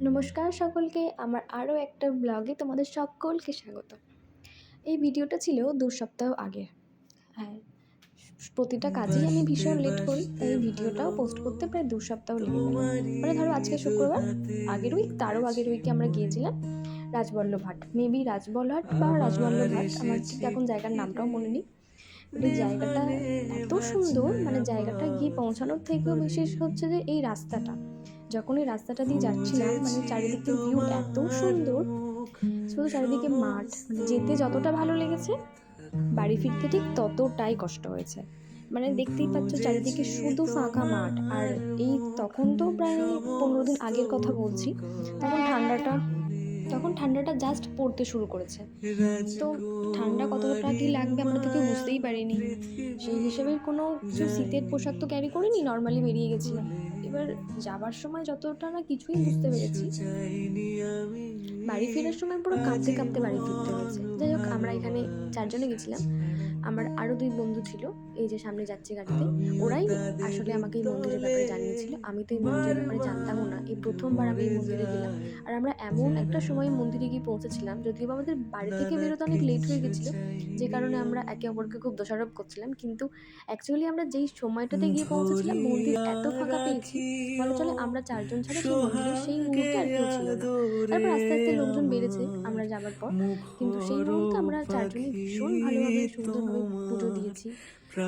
নমস্কার সকলকে, আমার আরও একটা ব্লগে তোমাদের সকলকে স্বাগত। এই ভিডিওটা ছিল ২ সপ্তাহ আগে। হ্যাঁ, প্রতিটা কাজেই আমি ভীষণ লেট করি, তাই এই ভিডিওটাও পোস্ট করতে প্রায় ২ সপ্তাহ লেগে গেল। মানে ধরো আজকে শুক্রবার, আগের উইক তারও আগের উইকে আমরা গিয়েছিলাম রাজবল্লভহাট, মেবি রাজবলহাট বা রাজবল্লভহাট, আমার ঠিক এখন জায়গার নামটাও মনে নেই। বাট এই জায়গাটা এত সুন্দর, মানে জায়গাটা গিয়ে পৌঁছানোর থেকেও বিশেষ হচ্ছে যে এই রাস্তাটা, যখন এই রাস্তাটা দিয়ে যাচ্ছিলাম, মানে চারিদিকের ভিউ এত সুন্দর, শুধু চারিদিকে মাঠ, মানে যেতে যতটা ভালো লেগেছে বাড়ি ফিরতে ঠিক ততটাই কষ্ট হয়েছে। মানে দেখতেই পাচ্ছ চারিদিকে শুধু ফাঁকা মাঠ। আর এই তখন তো প্রায় 15 দিন আগের কথা বলছি, তখন ঠান্ডাটা জাস্ট পড়তে শুরু করেছে। তো ঠান্ডা কতটা কি লাগবে আমরা তো কেউ বুঝতেই পারিনি। সেই হিসেবে কোনো কিছু শীতের পোশাক তো ক্যারি করিনি, নর্মালি বেরিয়ে গেছিলাম। এবার যাবার সময় যতটা না কিছুই বুঝতে পেরেছি, বাড়ি ফেরার সময় পুরো কাঁপতে কাঁপতে বাড়ি ফিরতে হয়েছে। যাই হোক, আমরা এখানে 4 জনে গেছিলাম। আমার আরও 2 বন্ধু ছিল, এই যে সামনে যাচ্ছে গাড়িতে। ওরাই আসলে আমাকে এই মন্দিরের ব্যাপারে জানিয়েছিল। আমি তো এই মন্দিরের ব্যাপারে জানতামও না, এই প্রথমবার আমি এই মন্দিরে গেলাম। আর আমরা এমন একটা সময় মন্দিরে গিয়ে পৌঁছেছিলাম, যদিও বা আমাদের বাড়ি থেকে বেরোতে অনেক লেট হয়ে গেছিলো, যে কারণে আমরা একে অপরকে খুব দোষারোপ করছিলাম। কিন্তু অ্যাকচুয়ালি আমরা যেই সময়টাতে গিয়ে পৌঁছেছিলাম, মন্দির এত ফাঁকা পেয়েছি, বলা চলে আমরা 4 জন ছাড়া সেই মন্দিরের সেই মুহূর্তে আর কেউ ছিল না। তারপর আস্তে আস্তে লোকজন বেড়েছে আমরা যাবার পর, কিন্তু সেই মুহূর্তে আমরা 4 জনই ভীষণ ভালোভাবে সুন্দরভাবে পুজো দিয়েছি।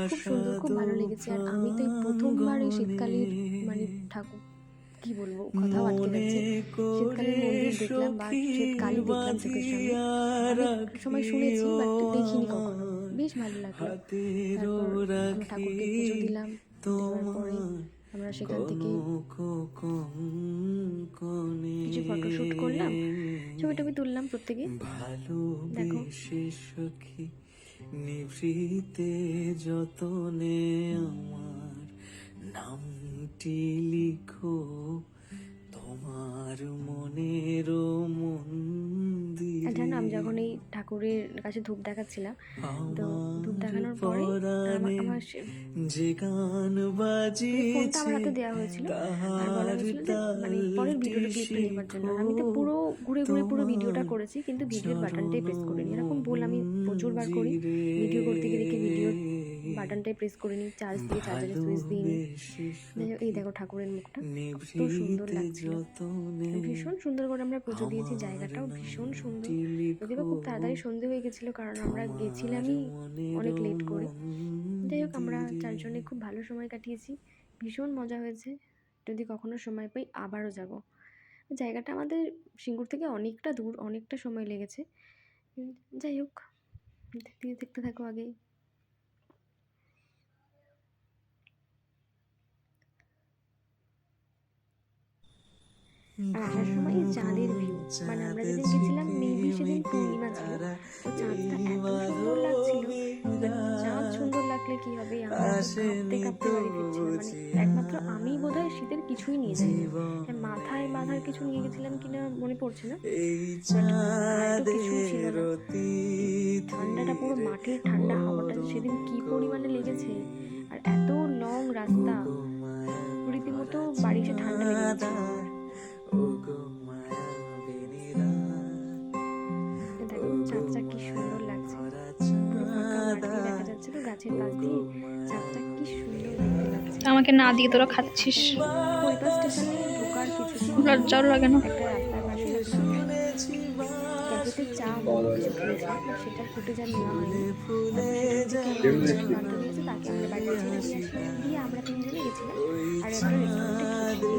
খুব সুন্দর, খুব ভালো লেগেছে। আর আমি তো এই প্রথমবার এই শীতকালীর, মানে ঠাকুর, কি বলবো, কথাও আটকে যাচ্ছে, শীতকালীর মন্দির দেখলাম বা শীতকালই দেখলাম চোখের সামনে। অনেক সময় শুনেছি বাট দেখিনি কখনো, বেশ ভালো লাগলো। তারপর আমরা ঠাকুরকে পুজো দিলাম, দেওয়ার পরে আমরা সেখান থেকে কিছু ফটোশ্যুট করলাম, ছবি টবি তুললাম প্রত্যেকে। দেখো নিভৃতে যতনে আমার নামটি লিখো তোমার মনের মন্দিরে। জানো, আমি যখন এই ঠাকুরের কাছে ধূপ দেখাচ্ছিলাম, তো ধূপ দেখানোর পরে আমার যে গান বাজিয়েছে ফোনটা আমার হাতে দেওয়া হয়েছিল আর বলা হয়েছিল যে মানে পরের ভিডিওটা ক্লিপটা নেবার জন্য। আমি তো পুরো ঘুরে ঘুরে পুরো ভিডিওটা করেছি, কিন্তু ভিডিওর বাটনটাই প্রেস করিনি। এরকম ভুল আমি প্রচুর বার করি, ভিডিও করতে গিয়ে দেখি ভিডিওর বাটনটাই প্রেস করিনি, চার্জ দিয়ে চার্জারে সুইচ দিইনি। এই দেখো ঠাকুরের মুখটা কত সুন্দর লাগছিল, ভীষণ সুন্দর করে আমরা পুজো দিয়েছি। জায়গাটাও ভীষণ সুন্দর, যদিও খুব তাড়াতাড়ি সন্ধে হয়ে গেছিলো, কারণ আমরা গেছিলামই অনেক লেট করে। যাই হোক, আমরা 4 জনে খুব ভালো সময় কাটিয়েছি, ভীষণ মজা হয়েছে। যদি কখনো সময় পাই আবারও যাব। জায়গাটা আমাদের সিঙ্গুর থেকে অনেকটা দূর, অনেকটা সময় লেগেছে। যাই হোক, দেখতে থাকো আগেই। আর আসার সময় এই চাঁদের ভিউ, মানে আমরা যেদিন গেছিলাম মেবি সেদিন পূর্ণিমা ছিল, তো চাঁদটা এত সুন্দর লাগছিল। চাঁদ সুন্দর লাগলে কি হবে, আমরা কাঁপতে কাঁপতে বাড়ি ফিরছিলাম। মানে একমাত্র আমি বোধহয় শীতের কিছুই নিয়ে যাইনি, মাথায় বাঁধার কিছু নিয়ে গেছিলাম কিনা মনে পড়ছে না, গায়ে তো কিছুই ছিল না। ঠান্ডাটা পুরো মাটির ঠান্ডা হাওয়াটা সেদিন কি পরিমাণে লেগেছে, আর এত লং রাস্তা, রীতিমতো বাড়ি এসে ঠান্ডা লেগে গেছিল আমার। দেখো চাঁদটা কি সুন্দর লাগছে, পুরো ফাঁকা মাঠ দিয়ে দেখা যাচ্ছে তো গাছের পাশ দিয়ে, চাঁদটা কি সুন্দর দেখতে লাগছে। আমাকে না দিয়ে তোরা খাচ্ছিস, কৈলাস স্টেশনে ঢোকার কিছু লজ্জাও লাগে না? একটা রাস্তার পাশে ক্যাফেতে চা বড় কিছু খেয়েছিলাম, সেটার ফুটেজ আর নেওয়া হয়নি। বান্ধবী আছে, তাকে আমরা বাড়িতে ছেড়ে দিয়ে আমরা 3 জনে গেছিলাম আর একটা রেস্টুরেন্টে খেয়েছি।